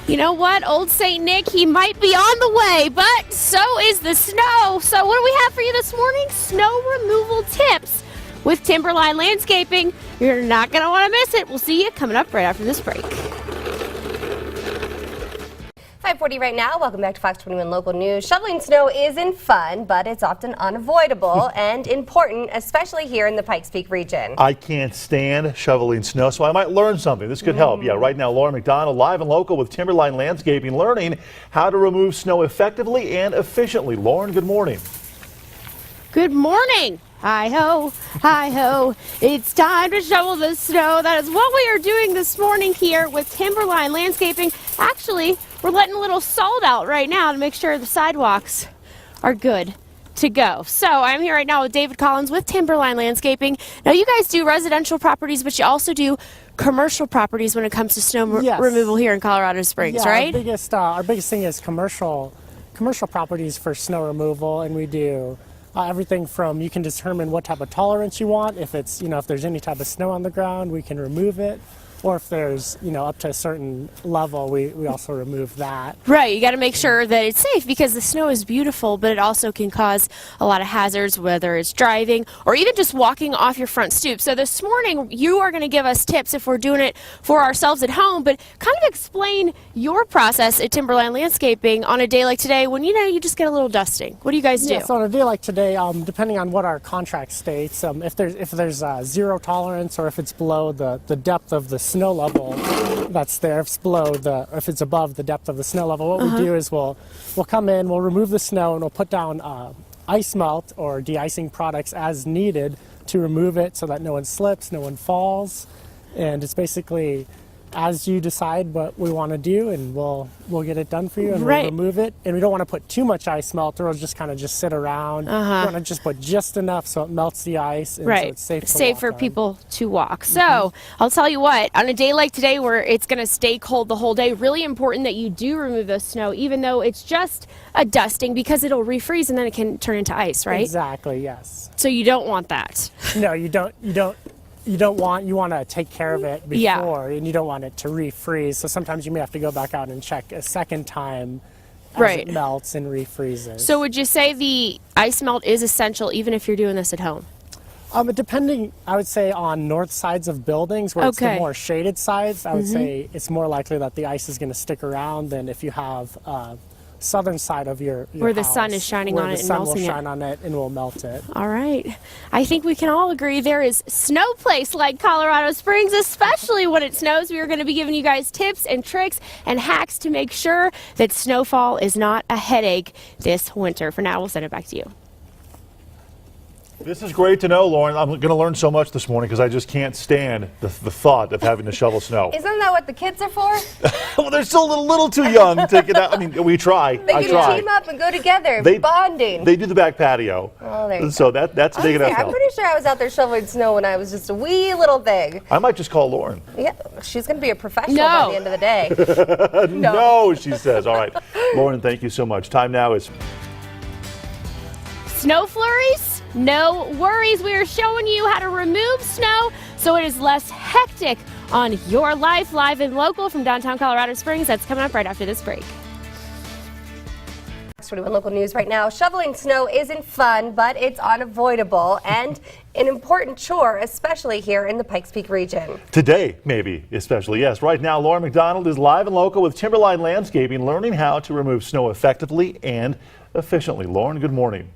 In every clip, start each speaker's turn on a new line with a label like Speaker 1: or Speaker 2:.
Speaker 1: You know what? Old St. Nick, he might be on the way, but so is the snow. So what do we have for you this morning? Snow removal tips with Timberline Landscaping. You're not going to want to miss it. We'll see you coming up right after this break.
Speaker 2: 5:40 right now. Welcome back to Fox 21 Local News. Shoveling snow isn't fun, but it's often unavoidable and important, especially here in the Pikes Peak region.
Speaker 3: I can't stand shoveling snow, so I might learn something. This could help. Yeah, right now, Lauren McDonald live and local with Timberline Landscaping, learning how to remove snow effectively and efficiently. Lauren, good morning.
Speaker 1: Good morning. Hi-ho, hi-ho. It's time to shovel the snow. That is what we are doing this morning here with Timberline Landscaping. Actually, we're letting a little salt out right now to make sure the sidewalks are good to go. So I'm here right now with David Collins with Timberline Landscaping. Now, you guys do residential properties, but you also do commercial properties when it comes to snow removal here in Colorado Springs, right?
Speaker 4: Our biggest thing is commercial properties for snow removal, and we do everything from, you can determine what type of tolerance you want. If it's, if there's any type of snow on the ground, we can remove it. Or if there's, up to a certain level, we also remove that.
Speaker 1: Right, you got to make sure that it's safe because the snow is beautiful, but it also can cause a lot of hazards, whether it's driving or even just walking off your front stoop. So this morning, you are going to give us tips if we're doing it for ourselves at home, but kind of explain your process at Timberline Landscaping on a day like today when, you just get a little dusting. What do you guys do?
Speaker 4: So on a day like today, depending on what our contract states, if there's zero tolerance or if it's below the depth of the snow level that's there, if it's above the depth of the snow level, what we do is we'll come in, we'll remove the snow, and we'll put down ice melt or de-icing products as needed to remove it so that no one slips, no one falls, and it's basically as you decide what we want to do, and we'll get it done for you, and we'll remove it. And we don't want to put too much ice melt, or it'll just kind of sit around. We want to just put just enough so it melts the ice, and so it's safe
Speaker 1: for people to walk. So I'll tell you what, on a day like today where it's going to stay cold the whole day, really important that you do remove the snow, even though it's just a dusting, because it'll refreeze and then it can turn into ice, right?
Speaker 4: Exactly, yes.
Speaker 1: So you don't want that.
Speaker 4: No, you don't. You want to take care of it before, and you don't want it to refreeze. So sometimes you may have to go back out and check a second time as it melts and refreezes.
Speaker 1: So would you say the ice melt is essential even if you're doing this at home?
Speaker 4: Depending, I would say, on north sides of buildings where it's the more shaded sides, I would say it's more likely that the ice is going to stick around than if you have southern side of your
Speaker 1: where the
Speaker 4: house,
Speaker 1: sun is shining on it and melting it.
Speaker 4: Where the sun will shine on it and will melt it.
Speaker 1: All right. I think we can all agree there is no place like Colorado Springs, especially when it snows. We are going to be giving you guys tips and tricks and hacks to make sure that snowfall is not a headache this winter. For now, we'll send it back to you.
Speaker 3: This is great to know, Lauren. I'm going to learn so much this morning because I just can't stand the thought of having to shovel snow.
Speaker 2: Isn't that what the kids are for?
Speaker 3: Well, they're still a little too young to get out. I mean, we try.
Speaker 2: They can team up and go together, bonding.
Speaker 3: They do the back patio.
Speaker 2: Oh, there you
Speaker 3: so that's big enough help.
Speaker 2: I'm pretty sure I was out there shoveling snow when I was just a wee little thing.
Speaker 3: I might just call Lauren.
Speaker 2: Yeah, she's going to be a professional by the end of the day.
Speaker 3: No, she says. All right. Lauren, thank you so much. Time now is...
Speaker 1: Snow flurries? No worries. We are showing you how to remove snow so it is less hectic on your life. Live and local from downtown Colorado Springs. That's coming up right after this break.
Speaker 2: Fox 21 Local News right now. Shoveling snow isn't fun, but it's unavoidable and an important chore, especially here in the Pikes Peak region.
Speaker 3: Today, maybe, especially, yes. Right now, Lauren McDonald is live and local with Timberline Landscaping, learning how to remove snow effectively and efficiently. Lauren, good morning.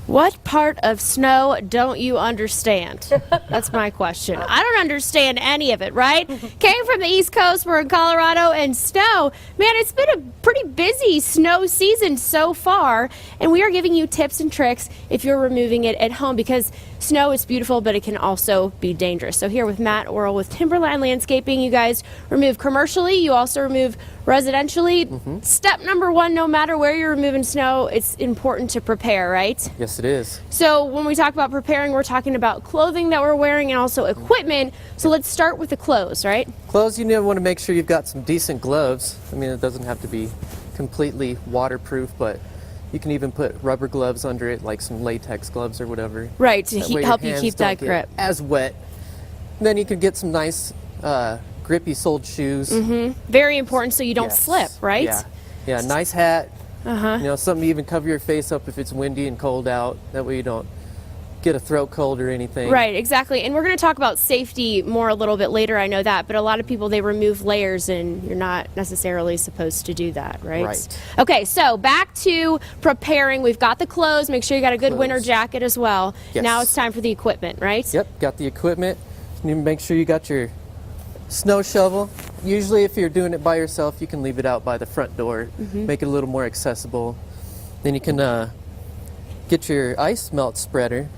Speaker 1: What part of snow don't you understand? That's my question. I don't understand any of it, right? Came from the East Coast, we're in Colorado, and snow. Man, it's been a pretty busy snow season so far, and we are giving you tips and tricks if you're removing it at home because snow is beautiful, but it can also be dangerous. So here with Matt Orrell with Timberline Landscaping, you guys remove commercially, you also remove residentially. Step number one, no matter where you're removing snow, it's important to prepare, right?
Speaker 5: Yes, it is.
Speaker 1: So when we talk about preparing, we're talking about clothing that we're wearing and also equipment. So let's start with the clothes, right?
Speaker 5: Clothes, you want to make sure you've got some decent gloves. I mean, it doesn't have to be completely waterproof, but you can even put rubber gloves under it, like some latex gloves or whatever.
Speaker 1: Right, to help you keep that grip.
Speaker 5: As wet. And then you can get some nice grippy soled shoes.
Speaker 1: Very important so you don't
Speaker 5: Yes.
Speaker 1: slip, right?
Speaker 5: Yeah, nice hat. You know, something to even cover your face up if it's windy and cold out. That way you don't get a throat cold or anything.
Speaker 1: Right, exactly. And we're going to talk about safety more a little bit later, I know that, but a lot of people, they remove layers and you're not necessarily supposed to do that, right?
Speaker 5: Right.
Speaker 1: Okay, so back to preparing. We've got the clothes. Make sure you got a good winter jacket as well.
Speaker 5: Yes.
Speaker 1: Now it's time for the equipment, right?
Speaker 5: Yep, got the equipment. You make sure you got your snow shovel. Usually if you're doing it by yourself, you can leave it out by the front door, make it a little more accessible. Then you can get your ice melt spreader.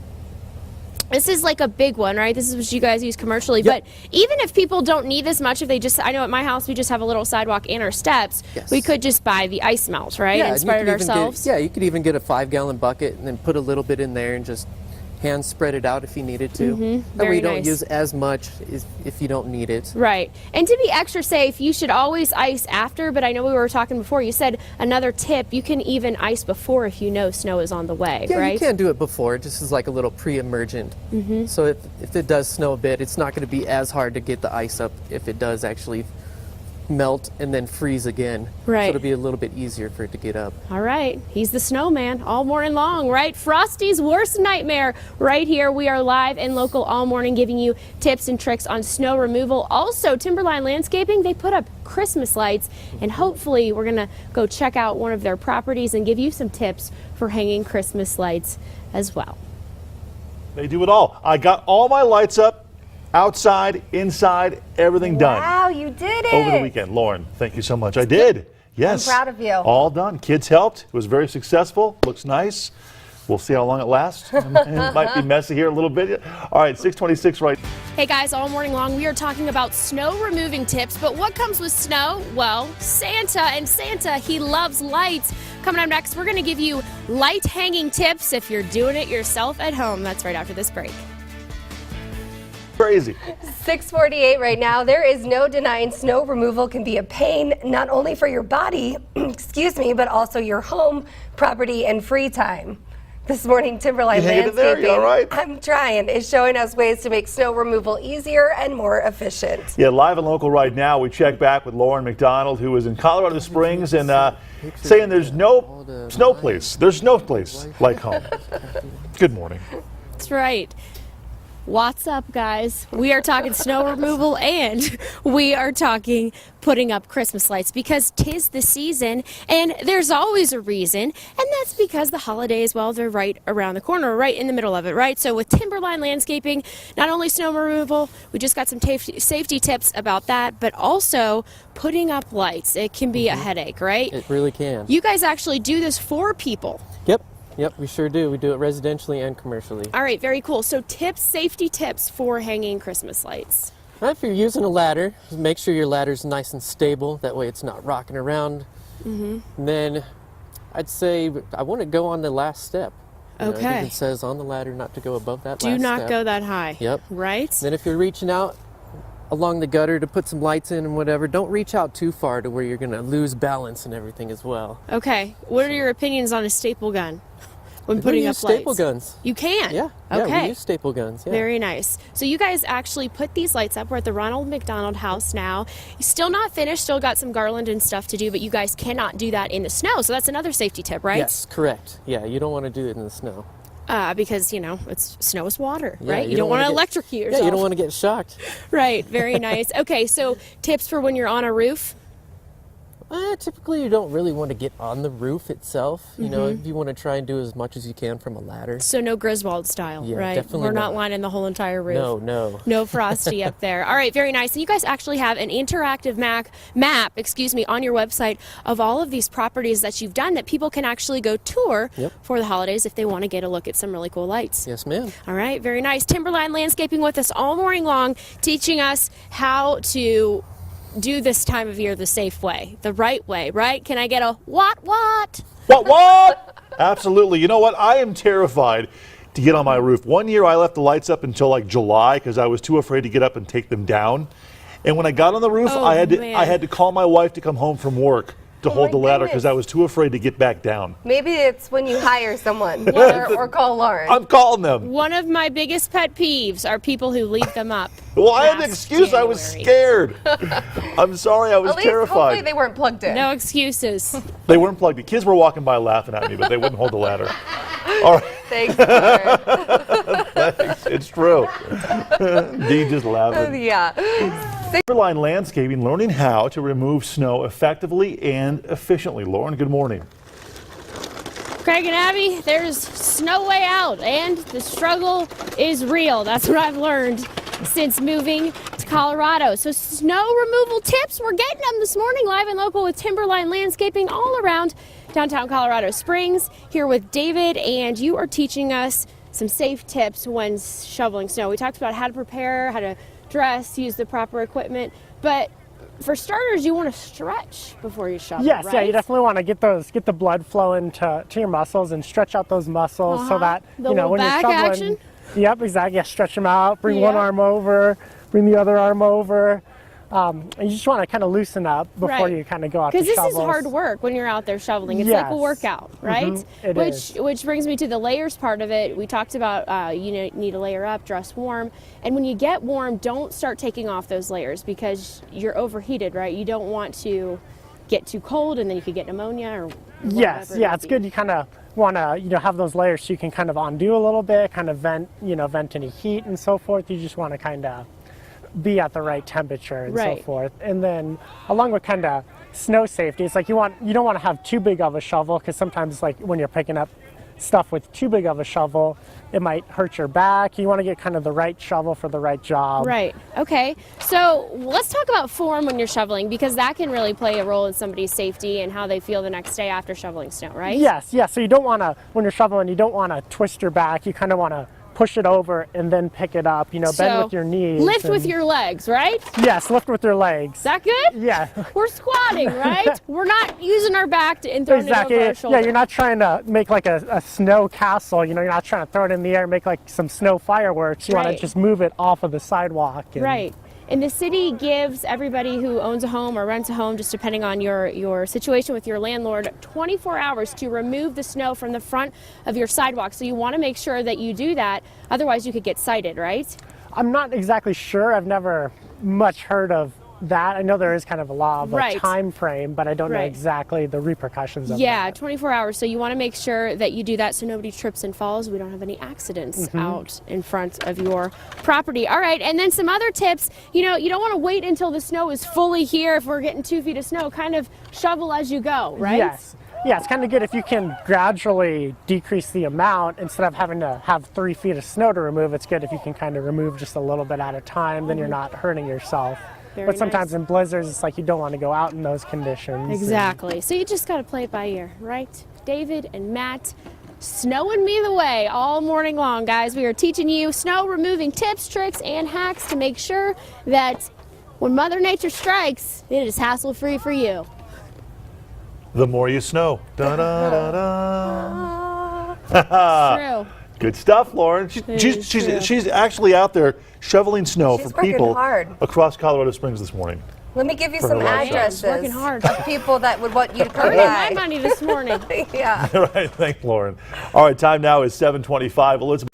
Speaker 1: This is like a big one, right? This is what you guys use commercially.
Speaker 5: Yep.
Speaker 1: But even if people don't need this much, if they just, I know at my house we just have a little sidewalk and our steps,
Speaker 5: Yes.
Speaker 1: we could just buy the ice melt, right? And
Speaker 5: you
Speaker 1: spread
Speaker 5: could
Speaker 1: it
Speaker 5: even
Speaker 1: ourselves.
Speaker 5: Get, you could even get a 5-gallon bucket and then put a little bit in there and just hand spread it out if you needed to. That
Speaker 1: Very
Speaker 5: way you don't
Speaker 1: nice.
Speaker 5: use as much if you don't need it.
Speaker 1: Right. And to be extra safe, you should always ice after, but I know we were talking before, you said another tip, you can even ice before if you know snow is on the way,
Speaker 5: Yeah,
Speaker 1: right?
Speaker 5: you can do it before, just as like a little pre-emergent. So if it does snow a bit, it's not going to be as hard to get the ice up if it does actually melt and then freeze again.
Speaker 1: Right.
Speaker 5: So it'll be a little bit easier for it to get up.
Speaker 1: All right. He's the snowman all morning long, right? Frosty's worst nightmare right here. We are live and local all morning giving you tips and tricks on snow removal. Also, Timberline Landscaping, they put up Christmas lights, and hopefully we're going to go check out one of their properties and give you some tips for hanging Christmas lights as well.
Speaker 3: They do it all. I got all my lights up, outside, inside, everything done.
Speaker 2: Wow, you did it.
Speaker 3: Over the weekend. Lauren, thank you so much. I did. Yes.
Speaker 2: I'm proud of you.
Speaker 3: All done. Kids helped. It was very successful. Looks nice. We'll see how long it lasts. It might be messy here a little bit. All right, 6:26 right.
Speaker 1: Hey guys, all morning long we are talking about snow removing tips, but what comes with snow? Well, Santa, and Santa, he loves lights. Coming up next, we're going to give you light hanging tips if you're doing it yourself at home. That's right after this break.
Speaker 3: Crazy.
Speaker 2: 6:48 right now. There is no denying snow removal can be a pain, not only for your body, excuse me, but also your home, property, and free time. This morning, Timberline
Speaker 3: You hanging in there?
Speaker 2: Landscaping,
Speaker 3: You all right?
Speaker 2: I'm trying, is showing us ways to make snow removal easier and more efficient.
Speaker 3: Yeah, live and local right now. We check back with Lauren McDonald, who is in Colorado Springs, and saying there's no snow place. There's no place like home. Good morning.
Speaker 1: That's right. What's up, guys? We are talking snow removal and we are talking putting up Christmas lights because 'tis the season and there's always a reason, and that's because the holidays, well, they're right around the corner, right in the middle of it, right? So with Timberline Landscaping, not only snow removal, we just got some safety tips about that, but also putting up lights. It can be a headache, right?
Speaker 5: It really can.
Speaker 1: You guys actually do this for people.
Speaker 5: Yep, we sure do. We do it residentially and commercially.
Speaker 1: All right, very cool. So tips, safety tips for hanging Christmas lights.
Speaker 5: If you're using a ladder, make sure your ladder's nice and stable. That way it's not rocking around. And then I'd say I want to go on the last step. You know,
Speaker 1: Okay.
Speaker 5: it says on the ladder not to go above that
Speaker 1: Do
Speaker 5: last
Speaker 1: not
Speaker 5: step.
Speaker 1: go that high.
Speaker 5: Yep.
Speaker 1: Right?
Speaker 5: Then if you're reaching out along the gutter to put some lights in and whatever, don't reach out too far to where you're going to lose balance and everything as well.
Speaker 1: Okay. What are your opinions on a staple gun when
Speaker 5: We
Speaker 1: putting
Speaker 5: use
Speaker 1: up lights?
Speaker 5: staple guns.
Speaker 1: You can?
Speaker 5: Yeah,
Speaker 1: Okay.
Speaker 5: we use staple guns. Yeah.
Speaker 1: Very nice. So you guys actually put these lights up. We're at the Ronald McDonald House now. Still not finished. Still got some garland and stuff to do, but you guys cannot do that in the snow. So that's another safety tip, right?
Speaker 5: Yes, correct. Yeah, you don't want to do it in the snow.
Speaker 1: Because, you know, snow is water,
Speaker 5: Yeah,
Speaker 1: right? You don't want to
Speaker 5: wanna get-
Speaker 1: electrocute yourself.
Speaker 5: Yeah, you don't want to get shocked.
Speaker 1: Right. Very nice. Okay. So tips for when you're on a roof?
Speaker 5: Typically, you don't really want to get on the roof itself. You know, you want to try and do as much as you can from a ladder.
Speaker 1: So no Griswold style,
Speaker 5: Yeah,
Speaker 1: right?
Speaker 5: definitely
Speaker 1: We're not
Speaker 5: not.
Speaker 1: lining the whole entire roof.
Speaker 5: No.
Speaker 1: No Frosty up there. All right, very nice. And you guys actually have an interactive map, on your website of all of these properties that you've done that people can actually go tour
Speaker 5: Yep.
Speaker 1: for the holidays if they want to get a look at some really cool lights.
Speaker 5: Yes, ma'am.
Speaker 1: All right, very nice. Timberline Landscaping with us all morning long, teaching us how to do this time of year the safe way, the right way, right? Can I get a what?
Speaker 3: What? Absolutely. You know what? I am terrified to get on my roof. One year I left the lights up until like July because I was too afraid to get up and take them down. And when I got on the roof,
Speaker 1: Oh,
Speaker 3: I
Speaker 1: man.
Speaker 3: had to call my wife to come home from work to
Speaker 2: Oh
Speaker 3: hold the
Speaker 2: my
Speaker 3: ladder because
Speaker 2: goodness.
Speaker 3: I was too afraid to get back down.
Speaker 2: Maybe it's when you hire someone or call Lauren.
Speaker 3: I'm calling them.
Speaker 1: One of my biggest pet peeves are people who leave them up.
Speaker 3: Well, I had an
Speaker 1: past
Speaker 3: excuse. I was
Speaker 1: January.
Speaker 3: scared. I'm sorry. I was
Speaker 2: At least hopefully
Speaker 3: terrified.
Speaker 2: they weren't plugged in.
Speaker 1: No excuses.
Speaker 3: They weren't plugged in. Kids were walking by laughing at me, but they wouldn't hold the ladder. All right.
Speaker 2: Thanks, Lauren.
Speaker 3: It's true. Dee just laughing.
Speaker 2: Yeah.
Speaker 3: Timberline Landscaping, learning how to remove snow effectively and efficiently. Lauren, good morning.
Speaker 1: Craig and Abby, there's no way out, and the struggle is real. That's what I've learned since moving to Colorado. So snow removal tips, we're getting them this morning live and local with Timberline Landscaping all around downtown Colorado Springs. Here with David, and you are teaching us some safe tips when shoveling snow. We talked about how to prepare, how to dress, use the proper equipment, but for starters, you want to stretch before you shovel.
Speaker 4: Yes,
Speaker 1: right?
Speaker 4: yeah, you definitely want to get the blood flowing to your muscles and stretch out those muscles so that
Speaker 1: The little
Speaker 4: when
Speaker 1: back
Speaker 4: you're shoveling.
Speaker 1: action?
Speaker 4: Yep, exactly. Yeah, stretch them out. Bring one
Speaker 1: Yeah.
Speaker 4: arm over. Bring the other arm over. And you just want to kind of loosen up before
Speaker 1: Right.
Speaker 4: you kind of go out to
Speaker 1: Because this
Speaker 4: shovels.
Speaker 1: is hard work when you're out there shoveling. It's like a
Speaker 4: Yes.
Speaker 1: workout, right?
Speaker 4: It is.
Speaker 1: Which brings me to the layers part of it. We talked about you need to layer up, dress warm, and when you get warm, don't start taking off those layers because you're overheated, right? You don't want to get too cold, and then you could get pneumonia or
Speaker 4: Yes,
Speaker 1: whatever it
Speaker 4: yeah,
Speaker 1: may
Speaker 4: it's
Speaker 1: be.
Speaker 4: good. You kind of want to have those layers so you can kind of undo a little bit, kind of vent any heat and so forth. You just want to kind of be at the right temperature and so
Speaker 1: Right.
Speaker 4: forth. And then along with kind of snow safety, it's like you don't want to have too big of a shovel because sometimes like when you're picking up stuff with too big of a shovel, it might hurt your back. You want to get kind of the right shovel for the right job.
Speaker 1: Right. Okay. So let's talk about form when you're shoveling because that can really play a role in somebody's safety and how they feel the next day after shoveling snow, right?
Speaker 4: Yes, yeah. So you don't want to, when you're shoveling, you don't want to twist your back. You kind of want to push it over and then pick it up. Bend
Speaker 1: So
Speaker 4: with your knees.
Speaker 1: lift with
Speaker 4: and-
Speaker 1: your legs, right? Is
Speaker 4: Yes, lift with your legs.
Speaker 1: that good?
Speaker 4: Yeah.
Speaker 1: We're squatting, right? We're not using our back and throwing
Speaker 4: Exactly.
Speaker 1: it over our shoulder.
Speaker 4: Yeah, you're not trying to make like a snow castle. You're not trying to throw it in the air and make like some snow fireworks. You want
Speaker 1: Right.
Speaker 4: to just move it off of the sidewalk. And
Speaker 1: Right. And the city gives everybody who owns a home or rents a home, just depending on your situation with your landlord, 24 hours to remove the snow from the front of your sidewalk. So you want to make sure that you do that. Otherwise, you could get cited, right?
Speaker 4: I'm not exactly sure. I've never much heard of that. I know there is kind of a law of a
Speaker 1: Right.
Speaker 4: time frame, but I don't know
Speaker 1: Right.
Speaker 4: exactly the repercussions of
Speaker 1: Yeah,
Speaker 4: that.
Speaker 1: 24 hours. So you want to make sure that you do that so nobody trips and falls. We don't have any accidents out in front of your property. All right, and then some other tips. You don't want to wait until the snow is fully here. If we're getting 2 feet of snow, kind of shovel as you go, right?
Speaker 4: Yes. Yeah, it's kind of good if you can gradually decrease the amount instead of having to have 3 feet of snow to remove. It's good if you can kind of remove just a little bit at a time, then you're not hurting yourself.
Speaker 1: Very
Speaker 4: But sometimes
Speaker 1: nice.
Speaker 4: in blizzards, it's like you don't want to go out in those conditions.
Speaker 1: Exactly. So you just got to play it by ear, right? David and Matt snowing me the way all morning long, guys. We are teaching you snow removing tips, tricks, and hacks to make sure that when Mother Nature strikes, it is hassle-free for you.
Speaker 3: The more you snow. Da, da, da, da.
Speaker 1: True.
Speaker 3: Good stuff, Lauren.
Speaker 1: is true.
Speaker 3: She's actually out there shoveling snow
Speaker 2: She's
Speaker 3: for
Speaker 2: working
Speaker 3: people
Speaker 2: hard.
Speaker 3: across Colorado Springs this morning.
Speaker 2: Let me give you
Speaker 3: For
Speaker 2: some
Speaker 3: her lifestyle.
Speaker 2: addresses
Speaker 1: Working hard.
Speaker 2: of people that would want you to come
Speaker 1: Earning my
Speaker 2: by.
Speaker 1: money this morning.
Speaker 2: Yeah.
Speaker 3: All right, thanks, Lauren. All right, time now is 7:25. Well, let's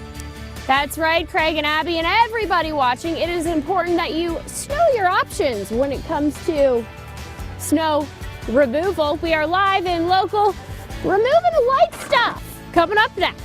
Speaker 1: That's right, Craig and Abby, and everybody watching. It is important that you know your options when it comes to snow removal. We are live and local, removing the light stuff. Coming up next.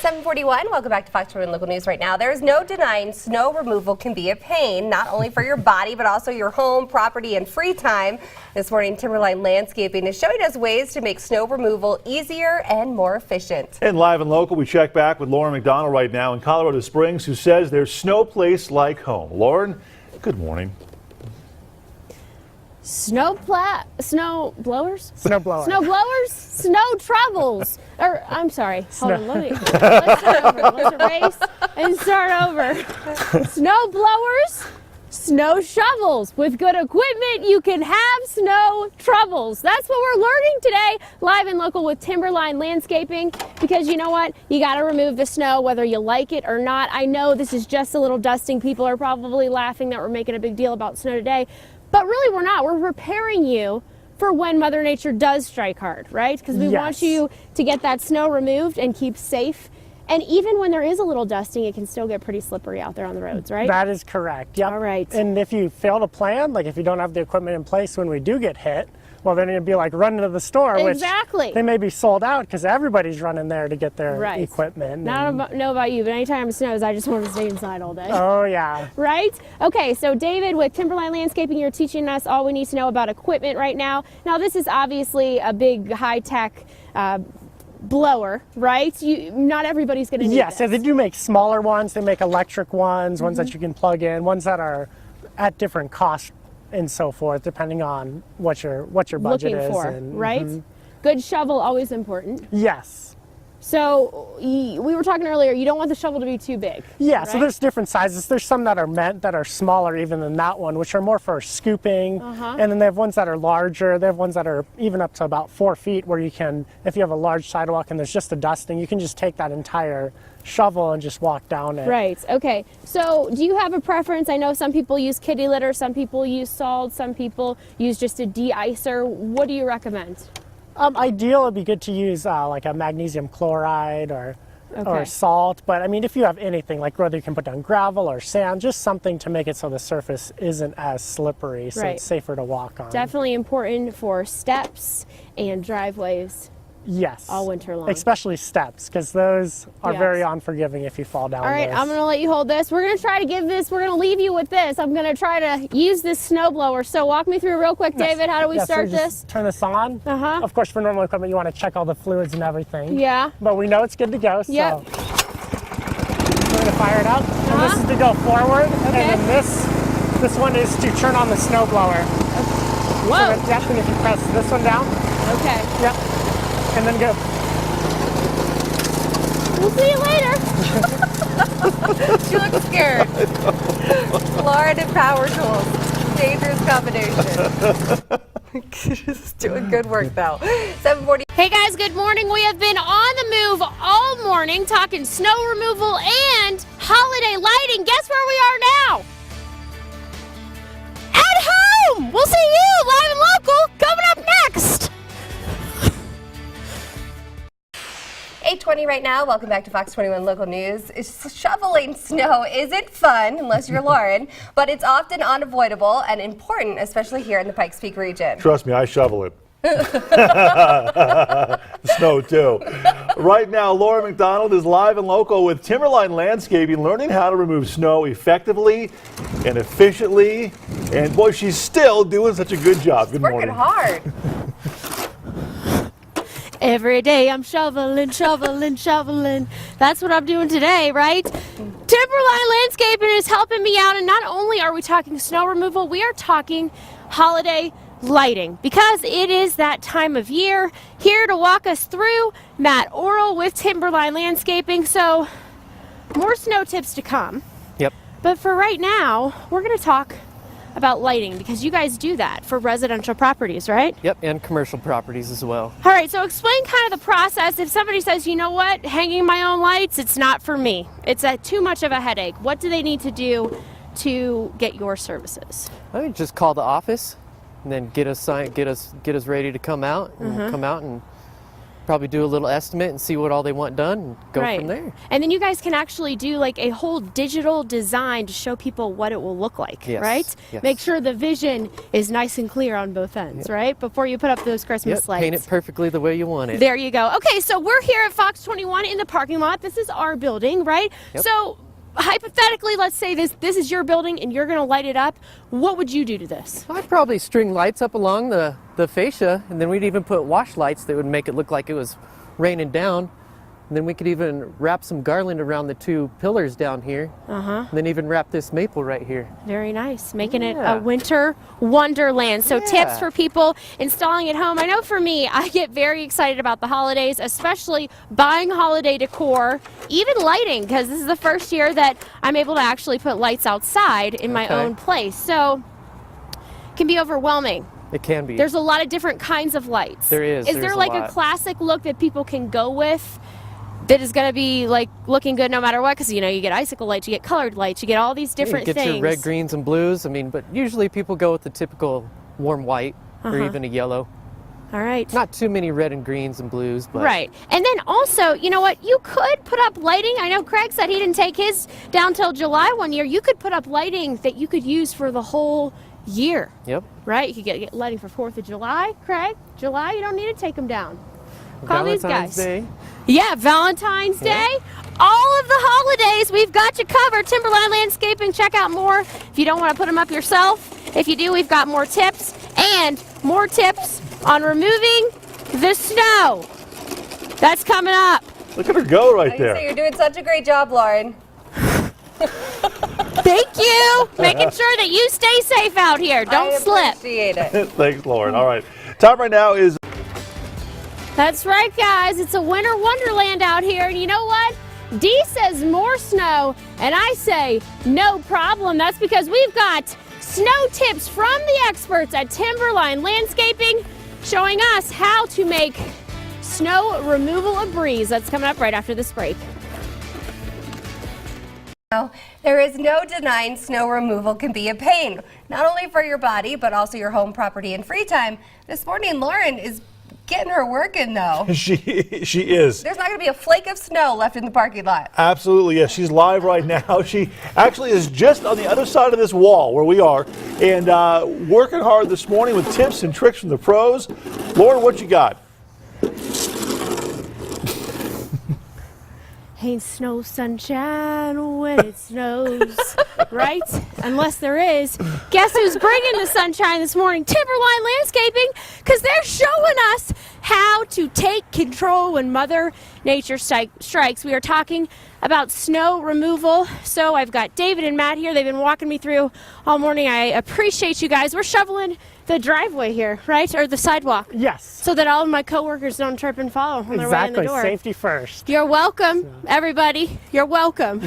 Speaker 2: 741, welcome back to FOX21 Local News right now. There is no denying snow removal can be a pain, not only for your body, but also your home, property, and free time. This morning, Timberline Landscaping is showing us ways to make snow removal easier and more efficient.
Speaker 3: And live and local, we check back with Lauren McDonald right now in Colorado Springs, who says there's no place like home. Lauren, good morning.
Speaker 1: Snow blowers?
Speaker 4: Snow blower.
Speaker 1: Snow blowers? Snow travels. Or, I'm sorry. Hold on. Let's start over. Let's erase and start over. Snow blowers, snow shovels. With good equipment, you can have snow troubles. That's what we're learning today, live and local with Timberline Landscaping, because you know what? You got to remove the snow whether you like it or not. I know this is just a little dusting. People are probably laughing that we're making a big deal about snow today, but really we're not. We're preparing you for when Mother Nature does strike hard, right? Because we want you to get that snow removed and keep safe. And even when there is a little dusting, it can still get pretty slippery out there on the roads, right?
Speaker 4: That is correct. Yep.
Speaker 1: All right.
Speaker 4: And if you fail to plan, like if you don't have the equipment in place when we do get hit, well, then it'd be like running to the store,
Speaker 1: Exactly.
Speaker 4: which they may be sold out because everybody's running there to get their equipment.
Speaker 1: Know about you, but anytime it snows, I just want to stay inside all day.
Speaker 4: Oh, yeah.
Speaker 1: Right? Okay, so David, with Timberline Landscaping, you're teaching us all we need to know about equipment right now. Now, this is obviously a big high-tech blower, right? Not everybody's going to need this.
Speaker 4: So they do make smaller ones. They make electric ones, ones that you can plug in, ones that are at different costs and so forth, depending on what your budget
Speaker 1: looking
Speaker 4: is.
Speaker 1: for, right? Good shovel, always important.
Speaker 4: Yes.
Speaker 1: So we were talking earlier, you don't want the shovel to be too big.
Speaker 4: Yeah,
Speaker 1: right?
Speaker 4: so there's different sizes. There's some that are meant that are smaller even than that one, which are more for scooping. And then they have ones that are larger. They have ones that are even up to about 4 feet where you can, if you have a large sidewalk and there's just a dusting, you can just take that entire shovel and just walk down it.
Speaker 1: Right, okay. So do you have a preference? I know some people use kitty litter, some people use salt, some people use just a de-icer. What do you recommend?
Speaker 4: Ideal, it'd be good to use like a magnesium chloride or salt. But I mean, if you have anything, like whether you can put down gravel or sand, just something to make it so the surface isn't as slippery, so it's safer to walk on.
Speaker 1: Definitely important for steps and driveways.
Speaker 4: Yes.
Speaker 1: All winter long.
Speaker 4: Especially steps, because those are very unforgiving if you fall down.
Speaker 1: All right, I'm going to let you hold this. We're going to try to give this, we're going to leave you with this. I'm going to try to use this snow blower. So walk me through real quick, David. How do we start
Speaker 4: so
Speaker 1: this?
Speaker 4: Turn this on. Of course, for normal equipment, you want to check all the fluids and everything.
Speaker 1: Yeah.
Speaker 4: But we know it's good to go, so we're going to fire it up. And this is to go forward. And then this one is to turn on the snow blower.
Speaker 1: Whoa.
Speaker 4: So that's if you press this one down.
Speaker 1: Okay.
Speaker 4: Yep. And then go.
Speaker 1: We'll see you later.
Speaker 2: She looks scared. Lauren and power tools. Dangerous combination. She's doing good work though. 7:40.
Speaker 1: Hey guys, good morning. We have been on the move all morning talking snow removal and holiday lighting. Guess where we are now? At home! We'll see you live and local coming up next.
Speaker 2: 8:20 right now. Welcome back to Fox 21 Local News. Shoveling snow isn't fun unless you're Lauren, but it's often unavoidable and important, especially here in the Pikes Peak region.
Speaker 3: Trust me, I shovel it. Snow too. Right now, Laura McDonald is live and local with Timberline Landscaping, learning how to remove snow effectively and efficiently. And boy, she's still doing such a good job. Good morning.
Speaker 2: Working hard.
Speaker 1: Every day I'm shoveling, shoveling, shoveling. That's what I'm doing today, right? Timberline Landscaping is helping me out, and not only are we talking snow removal, we are talking holiday lighting, because it is that time of year. Here to walk us through, Matt Orrell with Timberline Landscaping. So more snow tips to come.
Speaker 5: Yep.
Speaker 1: But for right now, we're going to talk about lighting, because you guys do that for residential properties, right?
Speaker 5: Yep, and commercial properties as well.
Speaker 1: All right, so explain kind of the process. If somebody says, you know what, hanging my own lights, it's not for me. It's too much of a headache. What do they need to do to get your services?
Speaker 5: I mean, just call the office and then get us ready to come out and come out and probably do a little estimate and see what all they want done and go from there.
Speaker 1: And then you guys can actually do like a whole digital design to show people what it will look like, right?
Speaker 5: Yes.
Speaker 1: Make sure the vision is nice and clear on both ends, right? Before you put up those Christmas lights.
Speaker 5: Paint it perfectly the way you want it.
Speaker 1: There you go. Okay, so we're here at FOX21 in the parking lot. This is our building, right?
Speaker 5: Yep.
Speaker 1: So hypothetically, let's say this is your building and you're going to light it up. What would you do to this?
Speaker 5: I'd probably string lights up along the fascia, and then we'd even put wash lights that would make it look like it was raining down. And then we could even wrap some garland around the 2 pillars down here. And then even wrap this maple right here.
Speaker 1: Very nice. Making it
Speaker 5: Yeah.
Speaker 1: a winter wonderland. So
Speaker 5: Yeah.
Speaker 1: tips for people installing at home. I know for me, I get very excited about the holidays, especially buying holiday decor, even lighting, because this is the first year that I'm able to actually put lights outside in my
Speaker 5: Okay.
Speaker 1: own place. So it can be overwhelming.
Speaker 5: It can be.
Speaker 1: There's a lot of different kinds of lights.
Speaker 5: There is.
Speaker 1: Is
Speaker 5: There's
Speaker 1: there
Speaker 5: a
Speaker 1: like a
Speaker 5: lot.
Speaker 1: classic look that people can go with that is going to be like looking good no matter what? Because, you know, you get icicle lights, you get colored lights, you get all these different
Speaker 5: you get
Speaker 1: things.
Speaker 5: your red, greens, and blues. I mean, but usually people go with the typical warm white or even a yellow.
Speaker 1: All right.
Speaker 5: Not too many red and greens and blues, but
Speaker 1: Right. And then also, you know what? You could put up lighting. I know Craig said he didn't take his down till July one year. You could put up lighting that you could use for the whole year,
Speaker 5: Yep.
Speaker 1: right? You could get lighting for 4th of July, Craig. July, you don't need to take them down. Call these
Speaker 5: Valentine's
Speaker 1: guys.
Speaker 5: Day.
Speaker 1: Yeah, Valentine's Day. All of the holidays, we've got you covered. Timberline Landscaping, check out more if you don't want to put them up yourself. If you do, we've got more tips and more tips on removing the snow. That's coming up.
Speaker 3: Look at her go right
Speaker 2: I say
Speaker 3: there.
Speaker 2: you're doing such a great job, Lauren.
Speaker 1: Thank you. Making sure that you stay safe out here. Don't
Speaker 2: I
Speaker 1: slip.
Speaker 2: appreciate it.
Speaker 3: Thanks, Lauren. All right. Time right now is
Speaker 1: That's right, guys. It's a winter wonderland out here. And you know what? Dee says more snow, and I say no problem. That's because we've got snow tips from the experts at Timberline Landscaping showing us how to make snow removal a breeze. That's coming up right after this break.
Speaker 2: There is no denying snow removal can be a pain, not only for your body, but also your home, property, and free time. This morning, Lauren is getting her work in, though.
Speaker 3: she is.
Speaker 2: There's not going to be a flake of snow left in the parking lot.
Speaker 3: Absolutely, yes. She's live right now. She actually is just on the other side of this wall where we are and working hard this morning with tips and tricks from the pros. Lauren, what you got?
Speaker 1: Ain't snow sunshine when it snows, right? Unless there is. Guess who's bringing the sunshine this morning? Timberline Landscaping, because they're showing us how to take control when Mother Nature strikes. We are talking about snow removal. So I've got David and Matt here. They've been walking me through all morning. I appreciate you guys. We're shoveling the driveway here, right? Or the sidewalk.
Speaker 4: Yes.
Speaker 1: So that all of my coworkers don't trip and fall on their way in the
Speaker 4: Exactly.
Speaker 1: door.
Speaker 4: Safety first.
Speaker 1: You're welcome, everybody. You're welcome.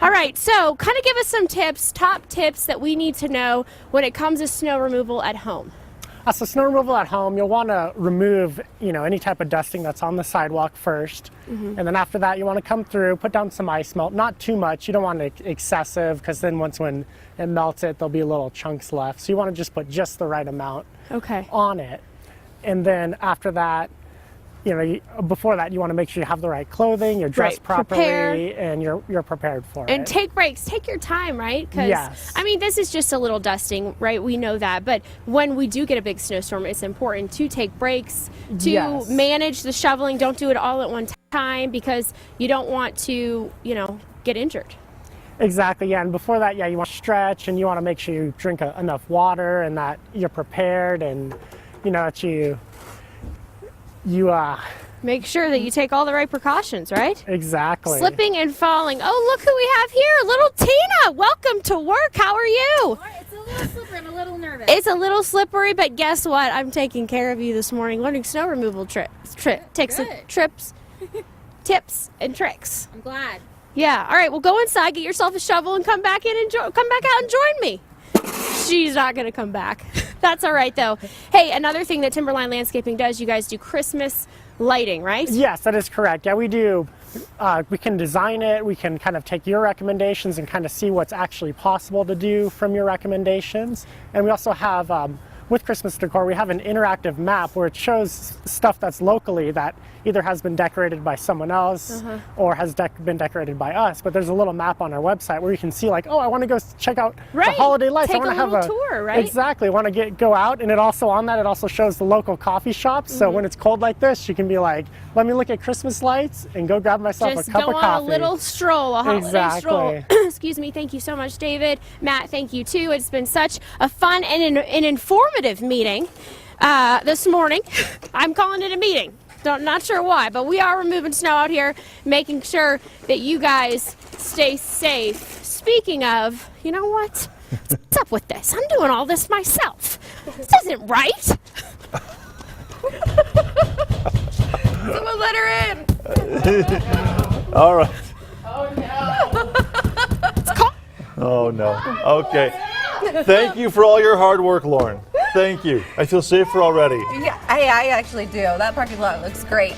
Speaker 1: All right, so kind of give us some tips, top tips that we need to know when it comes to snow removal at home.
Speaker 4: So snow removal at home, you'll want to remove, any type of dusting that's on the sidewalk first. And then after that, you want to come through, put down some ice melt, not too much. You don't want it excessive because then when it melts there'll be little chunks left. So you want to just put just the right amount
Speaker 1: Okay.
Speaker 4: on it. And then after that, before that, you want to make sure you have the right clothing, you're dressed
Speaker 1: Right,
Speaker 4: properly,
Speaker 1: prepare.
Speaker 4: and you're prepared for
Speaker 1: And
Speaker 4: it.
Speaker 1: take breaks. Take your time, right? Because,
Speaker 4: Yes.
Speaker 1: I mean, this is just a little dusting, right? We know that. But when we do get a big snowstorm, it's important to take breaks, to
Speaker 4: Yes.
Speaker 1: manage the shoveling. Don't do it all at one time because you don't want to, get injured.
Speaker 4: Exactly, yeah. And before that, you want to stretch and you want to make sure you drink enough water and that you're prepared and, that you
Speaker 1: Make sure that you take all the right precautions, right?
Speaker 4: exactly.
Speaker 1: Slipping and falling. Oh, look who we have here. Little Tina. Welcome to work. How are you?
Speaker 6: It's a little slippery. I'm a little nervous.
Speaker 1: It's a little slippery, but guess what? I'm taking care of you this morning, learning snow removal tips and tricks.
Speaker 6: I'm glad.
Speaker 1: Yeah. All right. Well, go inside, get yourself a shovel, and come back out and join me. She's not gonna come back. That's all right though. Hey, another thing that Timberline Landscaping does, you guys do Christmas lighting, right?
Speaker 4: Yes, that is correct. Yeah, we do. We can design it. We can kind of take your recommendations and kind of see what's actually possible to do from your recommendations. And we also have, with Christmas decor, we have an interactive map where it shows stuff that's locally that either has been decorated by someone else or has been decorated by us. But there's a little map on our website where you can see like, oh, I want to go check out
Speaker 1: Right.
Speaker 4: the holiday lights.
Speaker 1: Take
Speaker 4: I want
Speaker 1: a
Speaker 4: to have
Speaker 1: little tour, right?
Speaker 4: Exactly. Want to go out, and it also on that it also shows the local coffee shops. So when it's cold like this, you can be like, let me look at Christmas lights and go grab myself
Speaker 1: Just
Speaker 4: a cup
Speaker 1: go
Speaker 4: of
Speaker 1: on
Speaker 4: coffee.
Speaker 1: a little stroll, a holiday
Speaker 4: Exactly.
Speaker 1: stroll. Excuse me. Thank you so much, David. Matt, thank you too. It's been such a fun and an informative meeting this morning. I'm calling it a meeting. Not sure why, but we are removing snow out here, making sure that you guys stay safe. Speaking of, you know what? What's up with this? I'm doing all this myself. This isn't right.
Speaker 2: Someone let her in.
Speaker 3: All right.
Speaker 1: It's cold.
Speaker 3: Oh, no. Okay. Thank you for all your hard work, Lauren. Thank you. I feel safer already.
Speaker 2: Yeah, I actually do. That parking lot looks great.